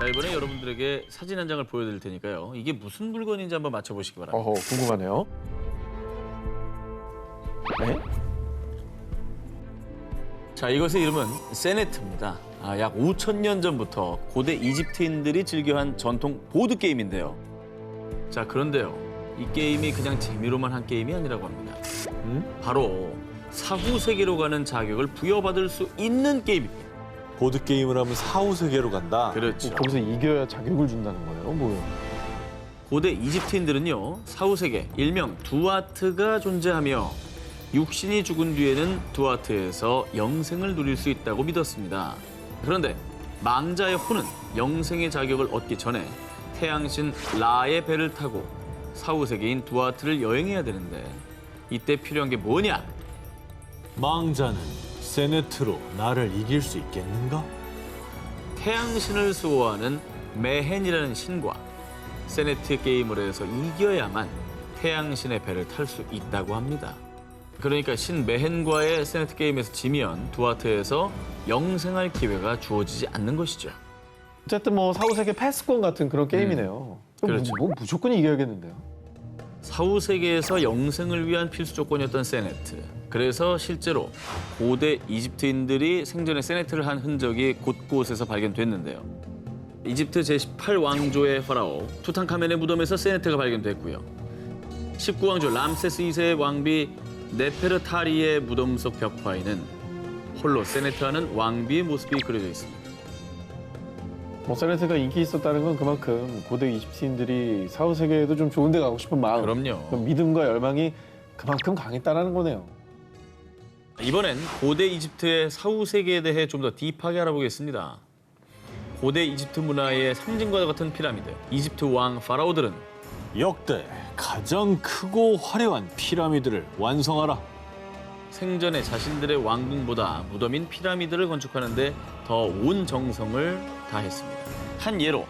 이번에 여러분들에게 사진 한 장을 보여드릴 테니까요. 이게 무슨 물건인지 한번 맞춰보시기 바랍니다. 어허, 궁금하네요. 네? 자, 이것의 이름은 세네트입니다. 약 5,000년 전부터 고대 이집트인들이 즐겨한 전통 보드게임인데요. 자, 그런데요. 이 게임이 그냥 재미로만 한 게임이 아니라고 합니다. 바로 사후 세계로 가는 자격을 부여받을 수 있는 게임입니다. 보드게임을 하면 사후 세계로 간다. 그렇죠. 거기서 이겨야 자격을 준다는 거예요? 뭐예요? 고대 이집트인들은요, 사후 세계, 일명 두아트가 존재하며 육신이 죽은 뒤에는 두아트에서 영생을 누릴 수 있다고 믿었습니다. 그런데 망자의 혼은 영생의 자격을 얻기 전에 태양신 라의 배를 타고 사후 세계인 두아트를 여행해야 되는데 이때 필요한 게 뭐냐? 망자는 세네트로 나를 이길 수 있겠는가? 태양신을 수호하는 메헨이라는 신과 세네트 게임을 해서 이겨야만 태양신의 배를 탈 수 있다고 합니다. 그러니까 신 메헨과의 세네트 게임에서 지면 두아트에서 영생할 기회가 주어지지 않는 것이죠. 어쨌든 뭐 사후세계 패스권 같은 그런 게임이네요. 그렇죠. 뭐 무조건 이겨야겠는데요. 사후 세계에서 영생을 위한 필수 조건이었던 세네트. 그래서 실제로 고대 이집트인들이 생전에 세네트를 한 흔적이 곳곳에서 발견됐는데요. 이집트 제18왕조의 파라오 투탕카멘의 무덤에서 세네트가 발견됐고요. 19왕조 람세스 2세의 왕비 네페르타리의 무덤 속 벽화에는 홀로 세네트하는 왕비의 모습이 그려져 있습니다. 뭐 세네트가 인기 있었다는 건 그만큼 고대 이집트인들이 사후세계에도 좀 좋은 데 가고 싶은 마음, 그럼요. 그 믿음과 열망이 그만큼 강했다는 거네요. 이번엔 고대 이집트의 사후 세계에 대해 좀 더 딥하게 알아보겠습니다. 고대 이집트 문화의 상징과 같은 피라미드, 이집트 왕 파라오들은 역대 가장 크고 화려한 피라미드를 완성하라. 생전에 자신들의 왕궁보다 무덤인 피라미드를 건축하는데 더 온 정성을 다했습니다. 한 예로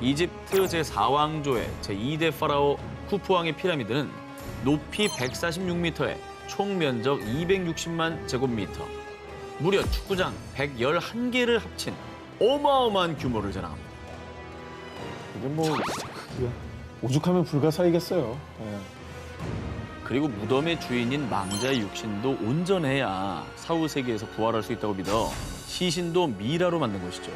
이집트 제4왕조의 제2대 파라오 쿠프 왕의 피라미드는 높이 146m에 총 면적 260만 제곱미터, 무려 축구장 111개를 합친 어마어마한 규모를 자랑합니다. 이게 뭐 오죽하면 불가사의겠어요. 예. 그리고 무덤의 주인인 망자의 육신도 온전해야 사후 세계에서 부활할 수 있다고 믿어 시신도 미라로 만든 것이죠.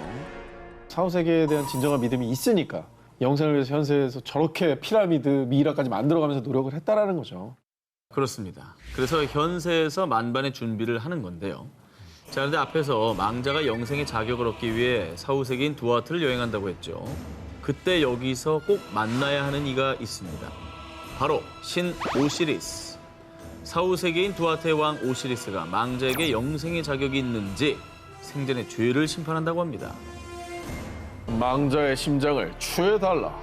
사후세계에 대한 진정한 믿음이 있으니까 영생을 위해서 현세에서 저렇게 피라미드, 미이라까지 만들어가면서 노력을 했다라는 거죠. 그렇습니다. 그래서 현세에서 만반의 준비를 하는 건데요. 자, 그런데 앞에서 망자가 영생의 자격을 얻기 위해 사후 세계인 두아트를 여행한다고 했죠. 그때 여기서 꼭 만나야 하는 이가 있습니다. 바로 신 오시리스. 사후 세계인 두아트의 왕 오시리스가 망자에게 영생의 자격이 있는지 생전의 죄를 심판한다고 합니다. 망자의 심장을 추해달라.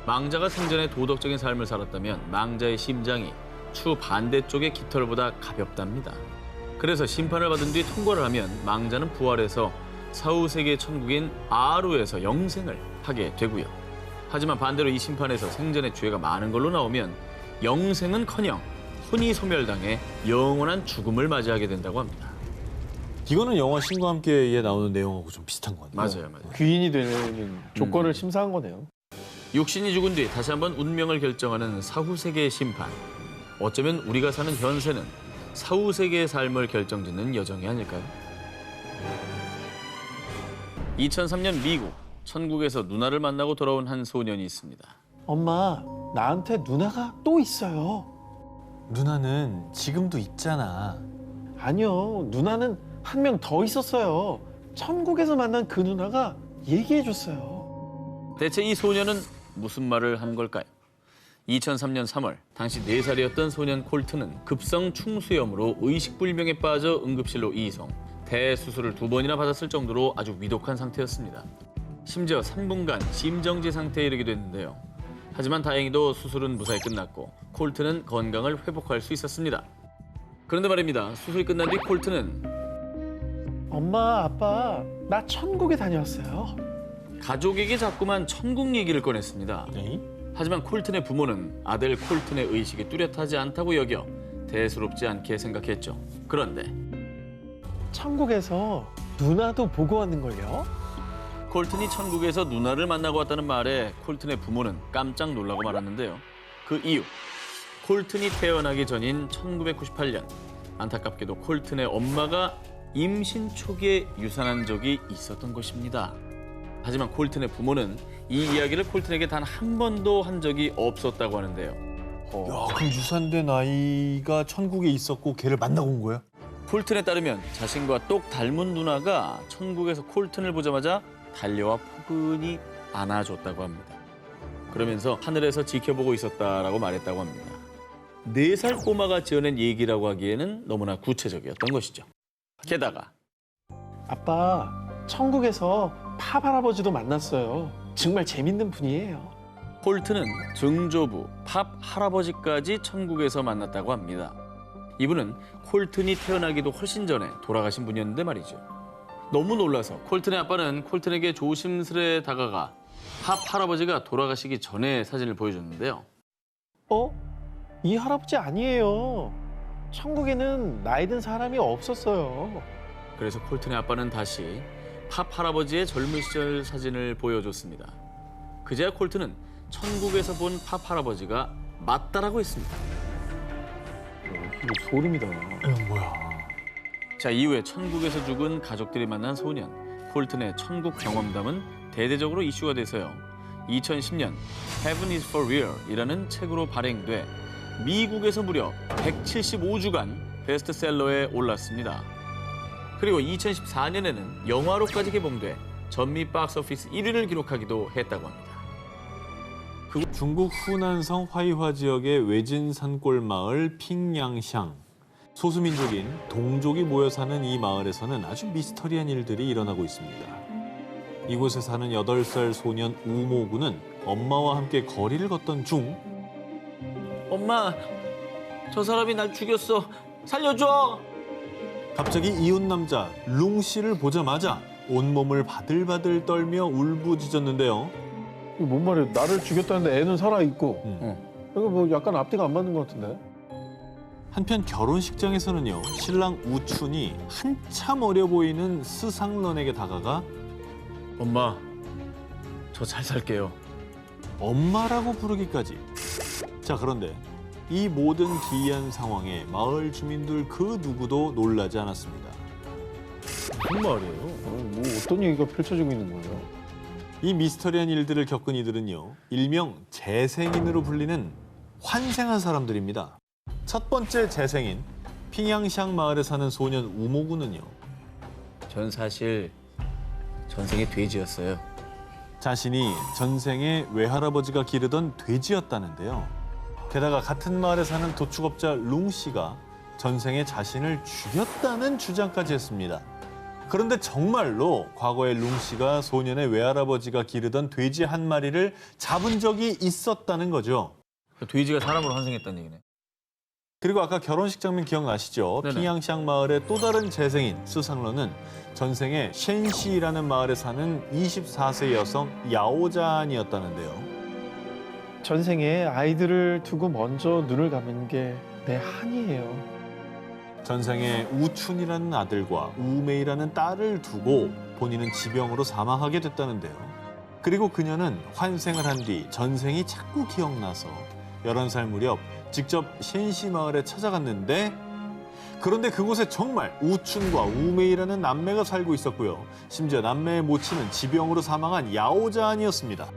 망자가 생전에 도덕적인 삶을 살았다면 망자의 심장이 추 반대쪽의 깃털보다 가볍답니다. 그래서 심판을 받은 뒤 통과를 하면 망자는 부활해서 사후 세계 천국인 아루에서 영생을 하게 되고요. 하지만 반대로 이 심판에서 생전에 죄가 많은 걸로 나오면 영생은커녕 혼이 소멸당해 영원한 죽음을 맞이하게 된다고 합니다. 이거는 영화 신과 함께에 나오는 내용하고 좀 비슷한 것 같아요. 맞아요. 귀인이 되는 조건을 심사한 거네요. 육신이 죽은 뒤 다시 한번 운명을 결정하는 사후 세계의 심판. 어쩌면 우리가 사는 현세는 사후 세계의 삶을 결정짓는 여정이 아닐까요? 2003년 미국, 천국에서 누나를 만나고 돌아온 한 소년이 있습니다. 엄마, 나한테 누나가 또 있어요. 누나는 지금도 있잖아. 아니요, 누나는 한 명 더 있었어요. 천국에서 만난 그 누나가 얘기해 줬어요. 대체 이 소년은 무슨 말을 한 걸까요? 2003년 3월, 당시 4살이었던 소년 콜트는 급성 충수염으로 의식불명에 빠져 응급실로 이송. 대수술을 2번이나 받았을 정도로 아주 위독한 상태였습니다. 심지어 3분간 심정지 상태에 이르게 됐는데요. 하지만 다행히도 수술은 무사히 끝났고 콜트는 건강을 회복할 수 있었습니다. 그런데 말입니다. 수술이 끝난 뒤 콜트는 엄마, 아빠, 나 천국에 다녀왔어요. 가족에게 자꾸만 천국 얘기를 꺼냈습니다. 네? 하지만 콜튼의 부모는 아들 콜튼의 의식이 뚜렷하지 않다고 여겨 대수롭지 않게 생각했죠. 그런데 천국에서 누나도 보고 왔는걸요? 콜튼이 천국에서 누나를 만나고 왔다는 말에 콜튼의 부모는 깜짝 놀라고 말았는데요. 그 이유, 콜튼이 태어나기 전인 1998년 안타깝게도 콜튼의 엄마가 임신 초기에 유산한 적이 있었던 것입니다. 하지만 콜튼의 부모는 이 이야기를 콜튼에게 단 한 번도 한 적이 없었다고 하는데요. 야, 그럼 유산된 아이가 천국에 있었고 걔를 만나고 온 거야? 콜튼에 따르면 자신과 똑 닮은 누나가 천국에서 콜튼을 보자마자 달려와 포근히 안아줬다고 합니다. 그러면서 하늘에서 지켜보고 있었다라고 말했다고 합니다. 4살 꼬마가 지어낸 얘기라고 하기에는 너무나 구체적이었던 것이죠. 게다가 아빠, 천국에서 팝 할아버지도 만났어요. 정말 재밌는 분이에요. 콜튼은 증조부 팝 할아버지까지 천국에서 만났다고 합니다. 이분은 콜튼이 태어나기도 훨씬 전에 돌아가신 분이었는데 말이죠. 너무 놀라서 콜튼의 아빠는 콜튼에게 조심스레 다가가 팝 할아버지가 돌아가시기 전에 사진을 보여줬는데요. 이 할아버지 아니에요. 천국에는 나이 든 사람이 없었어요. 그래서 콜튼의 아빠는 다시 팝 할아버지의 젊은 시절 사진을 보여줬습니다. 그제야 콜튼은 천국에서 본 팝 할아버지가 맞다라고 했습니다. 이거 소름이다. 이건 뭐야? 자, 이후에 천국에서 죽은 가족들이 만난 소년, 콜튼의 천국 경험담은 대대적으로 이슈가 돼서요. 2010년 Heaven is for Real이라는 책으로 발행돼 미국에서 무려 175주간 베스트셀러에 올랐습니다. 그리고 2014년에는 영화로까지 개봉돼 전미 박스오피스 1위를 기록하기도 했다고 합니다. 중국 후난성 화이화 지역의 외진 산골 마을 핑양샹. 소수민족인 동족이 모여 사는 이 마을에서는 아주 미스터리한 일들이 일어나고 있습니다. 이곳에 사는 8살 소년 우모군은 엄마와 함께 거리를 걷던 중 엄마, 저 사람이 날 죽였어. 살려줘. 갑자기 이웃 남자 룽 씨를 보자마자 온몸을 바들바들 떨며 울부짖었는데요. 이거 뭔 말이에요? 나를 죽였다는데 애는 살아있고. 이거 뭐 약간 앞뒤가 안 맞는 것 같은데? 한편 결혼식장에서는요. 신랑 우춘이 한참 어려 보이는 스상런에게 다가가 엄마, 저 잘 살게요. 엄마라고 부르기까지. 자, 그런데 이 모든 기이한 상황에 마을 주민들 그 누구도 놀라지 않았습니다. 무슨 말이에요? 뭐 어떤 얘기가 펼쳐지고 있는 거예요? 이 미스터리한 일들을 겪은 이들은요. 일명 재생인으로 불리는 환생한 사람들입니다. 첫 번째 재생인 핑양샹 마을에 사는 소년 우모군은요. 전 사실 전생에 돼지였어요. 자신이 전생에 외할아버지가 기르던 돼지였다는데요. 게다가 같은 마을에 사는 도축업자 룽 씨가 전생에 자신을 죽였다는 주장까지 했습니다. 그런데 정말로 과거에 룽 씨가 소년의 외할아버지가 기르던 돼지 한 마리를 잡은 적이 있었다는 거죠. 돼지가 사람으로 환생했다는 얘기네. 그리고 아까 결혼식 장면 기억나시죠? 네네. 핑양샹 마을의 또 다른 재생인 스상런은 전생에 셴시라는 마을에 사는 24세 여성 야오잔이었다는데요. 전생에 아이들을 두고 먼저 눈을 감은 게 내 한이에요. 전생에 우춘이라는 아들과 우메이라는 딸을 두고 본인은 지병으로 사망하게 됐다는데요. 그리고 그녀는 환생을 한 뒤 전생이 자꾸 기억나서 11살 무렵 직접 셴시 마을에 찾아갔는데 그런데 그곳에 정말 우춘과 우메이라는 남매가 살고 있었고요. 심지어 남매의 모친은 지병으로 사망한 야오잔이었습니다.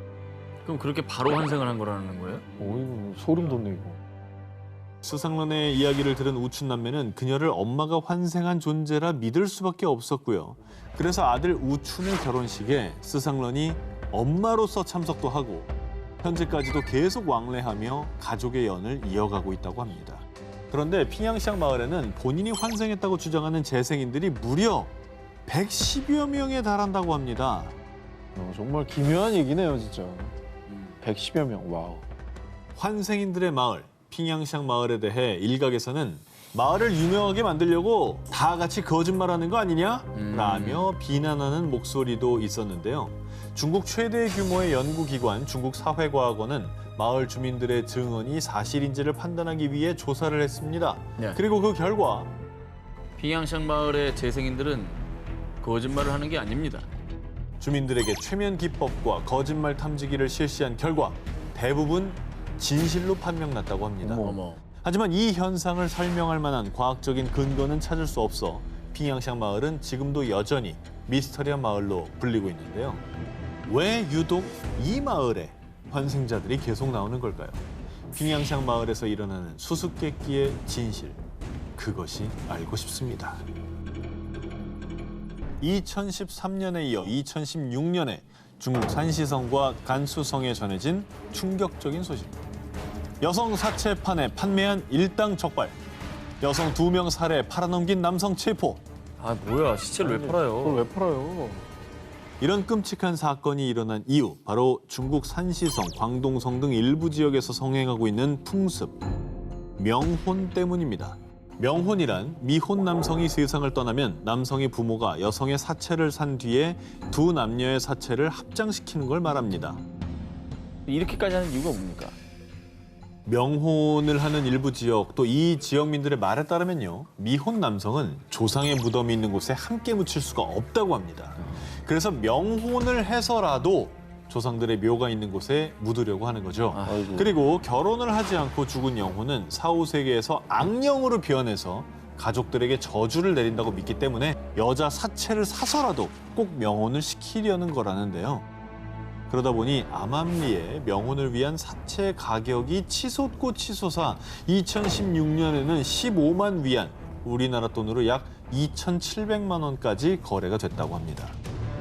그럼 그렇게 바로 환생을 한 거라는 거예요? 이거 소름 돋네, 이거. 스상런의 이야기를 들은 우춘 남매는 그녀를 엄마가 환생한 존재라 믿을 수밖에 없었고요. 그래서 아들 우춘의 결혼식에 스상런이 엄마로서 참석도 하고 현재까지도 계속 왕래하며 가족의 연을 이어가고 있다고 합니다. 그런데 핑양샹 마을에는 본인이 환생했다고 주장하는 재생인들이 무려 110여 명에 달한다고 합니다. 정말 기묘한 얘기네요, 진짜. 110여 명, 와우. 환생인들의 마을, 핑양샹 마을에 대해 일각에서는 마을을 유명하게 만들려고 다 같이 거짓말하는 거 아니냐? 라며 비난하는 목소리도 있었는데요. 중국 최대 규모의 연구기관 중국사회과학원은 마을 주민들의 증언이 사실인지를 판단하기 위해 조사를 했습니다. 네. 그리고 그 결과 핑양샹 마을의 재생인들은 거짓말을 하는 게 아닙니다. 주민들에게 최면 기법과 거짓말 탐지기를 실시한 결과 대부분 진실로 판명났다고 합니다. 어머. 하지만 이 현상을 설명할 만한 과학적인 근거는 찾을 수 없어 핑양샹 마을은 지금도 여전히 미스터리한 마을로 불리고 있는데요. 왜 유독 이 마을에 환생자들이 계속 나오는 걸까요? 핑양샹 마을에서 일어나는 수수께끼의 진실, 그것이 알고 싶습니다. 2013년에 이어 2016년에 중국 산시성과 간수성에 전해진 충격적인 소식. 여성 사체판에 판매한 일당 적발. 여성 2명 살해 팔아넘긴 남성 체포. 아 뭐야, 시체를 왜 팔아요? 그걸 왜 팔아요? 이런 끔찍한 사건이 일어난 이유, 바로 중국 산시성, 광동성 등 일부 지역에서 성행하고 있는 풍습, 명혼 때문입니다. 명혼이란 미혼 남성이 세상을 떠나면 남성의 부모가 여성의 사체를 산 뒤에 두 남녀의 사체를 합장시키는 걸 말합니다. 이렇게까지 하는 이유가 뭡니까? 명혼을 하는 일부 지역, 또 이 지역민들의 말에 따르면요, 미혼 남성은 조상의 무덤이 있는 곳에 함께 묻힐 수가 없다고 합니다. 그래서 명혼을 해서라도 조상들의 묘가 있는 곳에 묻으려고 하는 거죠. 아이고. 그리고 결혼을 하지 않고 죽은 영혼은 사후세계에서 악령으로 변해서 가족들에게 저주를 내린다고 믿기 때문에 여자 사체를 사서라도 꼭 명혼을 시키려는 거라는데요. 그러다 보니 암암리에 명혼을 위한 사체 가격이 치솟고 치솟아 2016년에는 15만 위안, 우리나라 돈으로 약 2,700만 원까지 거래가 됐다고 합니다.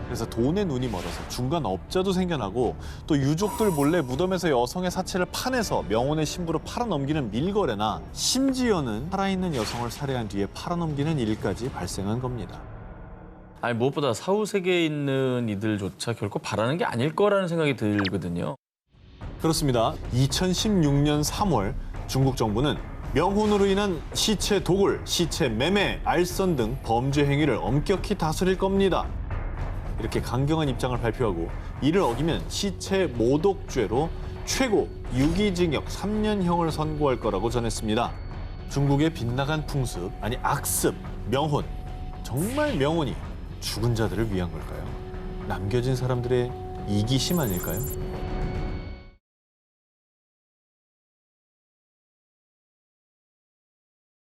그래서 돈에 눈이 멀어서 중간 업자도 생겨나고 또 유족들 몰래 무덤에서 여성의 사체를 파내서 명혼의 신부로 팔아넘기는 밀거래나 심지어는 살아있는 여성을 살해한 뒤에 팔아넘기는 일까지 발생한 겁니다. 아니 무엇보다 사후 세계에 있는 이들조차 결코 바라는 게 아닐 거라는 생각이 들거든요. 그렇습니다. 2016년 3월 중국 정부는 명혼으로 인한 시체 도굴, 시체 매매, 알선 등 범죄 행위를 엄격히 다스릴 겁니다. 이렇게 강경한 입장을 발표하고 이를 어기면 시체 모독죄로 최고 유기징역 3년형을 선고할 거라고 전했습니다. 중국의 빗나간 풍습, 아니 악습, 명혼, 정말 명혼이 죽은 자들을 위한 걸까요? 남겨진 사람들의 이기심 아닐까요?